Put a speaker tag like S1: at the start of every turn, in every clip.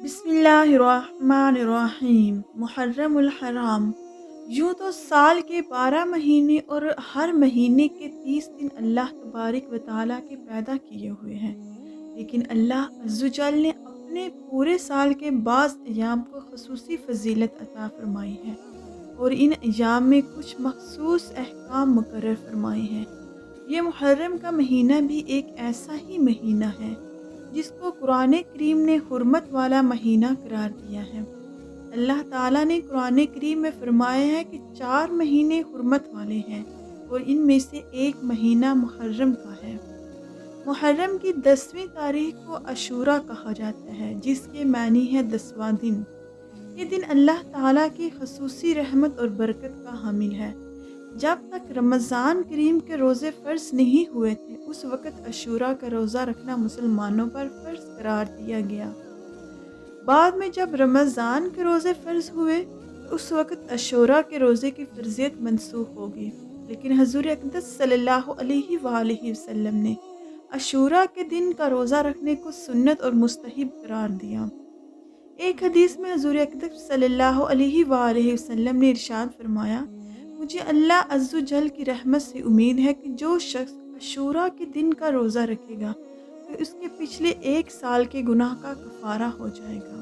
S1: बिस्मिल्लाहिर्रहमानिर्रहीम। मुहर्रम उल हराम। यूँ तो साल के 12 महीने और हर महीने के 30 दिन अल्लाह तबारक व तआला के पैदा किए हुए हैं, लेकिन अल्लाह अज़्ज़वजल ने अपने पूरे साल के बाज़ अयाम को ख़ुसूसी फ़ज़ीलत अता फ़रमाई है और इन अयाम में कुछ मख़सूस अहकाम मुकर्रर फ़रमाए हैं। ये मुहर्रम का महीना भी एक ऐसा ही महीना है जिसको कुरान करीम ने हुर्मत वाला महीना करार दिया है। अल्लाह ताला ने कुरान करीम में फरमाया है कि 4 महीने हुर्मत वाले हैं और इनमें से एक महीना मुहर्रम का है। मुहर्रम की 10वीं तारीख को अशूरा कहा जाता है, जिसके मानी है 10वां दिन। ये दिन अल्लाह ताला की खसूसी रहमत और बरकत का हामिल है। जब तक रमज़ान करीम के रोज़े फ़र्ज़ नहीं हुए थे, उस वक़्त अशूरा का रोज़ा रखना मुसलमानों पर फ़र्ज़ करार दिया गया। बाद में जब रमज़ान के रोज़े फ़र्ज़ हुए, तो उस वक़्त अशूरा के रोज़े की फ़र्ज़ियत मनसूख़ हो गई। लेकिन हज़ूर अक़दस सल्लल्लाहु अलैहि वसल्लम ने अशूरा के दिन का रोज़ा रखने को सुन्नत और मुस्तहब करार दिया। एक हदीस में हज़ूर अक़दस सल्लल्लाहु अलैहि वसल्लम ने इरशाद फरमाया, मुझे अल्लाह अज़्ज़ व जल की रहमत से उम्मीद है कि जो शख्स अशूरा के दिन का रोज़ा रखेगा तो उसके पिछले एक साल के गुनाह का कफ़ारा हो जाएगा।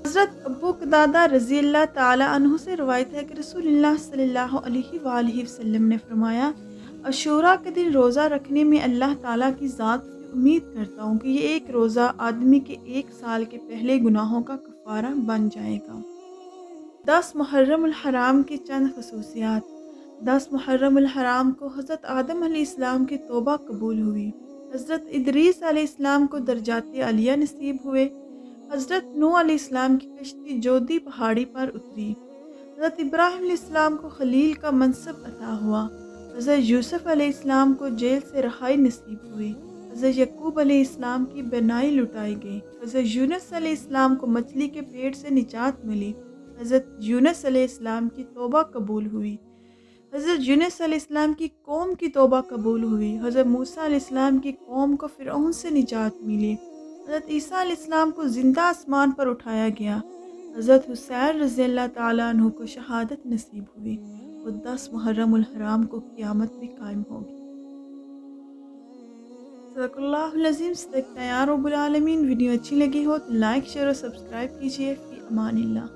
S1: हज़रत अबू कतादा रज़ी अल्लाह ताला अन्हु से रवायत है कि रसूलुल्लाह सल्लल्लाहु अलैहि वसल्लम ने फरमाया, अशूरा के दिन रोज़ा रखने में अल्लाह ताला की ज़ात से उम्मीद करता हूँ कि ये एक रोज़ा आदमी के एक साल के पहले गुनाहों का कफ़ारा बन जाएगा। 10 मुहर्रम उल हराम की चंद खसूसियात। 10 मुहर्रम उल हराम को हज़रत आदम अलैहिस्सलाम की तौबा कबूल हुई। हज़रत इदरीस अलैहिस्सलाम को दर्जात आलिया नसीब हुए। हज़रत नूह अलैहिस्सलाम की कश्ती जोदी पहाड़ी पर उतरी। हज़रत इब्राहीम अलैहिस्सलाम को खलील का मनसब अता हुआ। हज़रत यूसुफ अलैहिस्सलाम को जेल से रहाई नसीब हुई। हज़रत यकूब अलैहिस्सलाम की बनाई लुटाई गई। हज़रत यूनुस अलैहिस्सलाम को मछली के पेट से निजात मिली। हज़रत यूनुस अलैहिस्सलाम की तौबा कबूल हुई। हज़रत यूनुस अलैहिस्सलाम की कौम की तौबा कबूल हुई। हज़रत मूसा अलैहिस्सलाम की कौम को फ़िरऔन से निजात मिली। हज़रत ईसा अलैहिस्सलाम को ज़िंदा आसमान पर उठाया गया। हज़रत हुसैन रज़ी अल्लाह ताला अन्हु को शहादत नसीब हुई और 10 मुहर्रम उल हराम को क़यामत भी कायम होगी। सदक़ल्लाहुल अज़ीम। सदक़ता या रब्बुल आलमीन। वीडियो अच्छी लगी हो तो लाइक शेयर और सब्सक्राइब कीजिए। फ़ी अमानिल्लाह।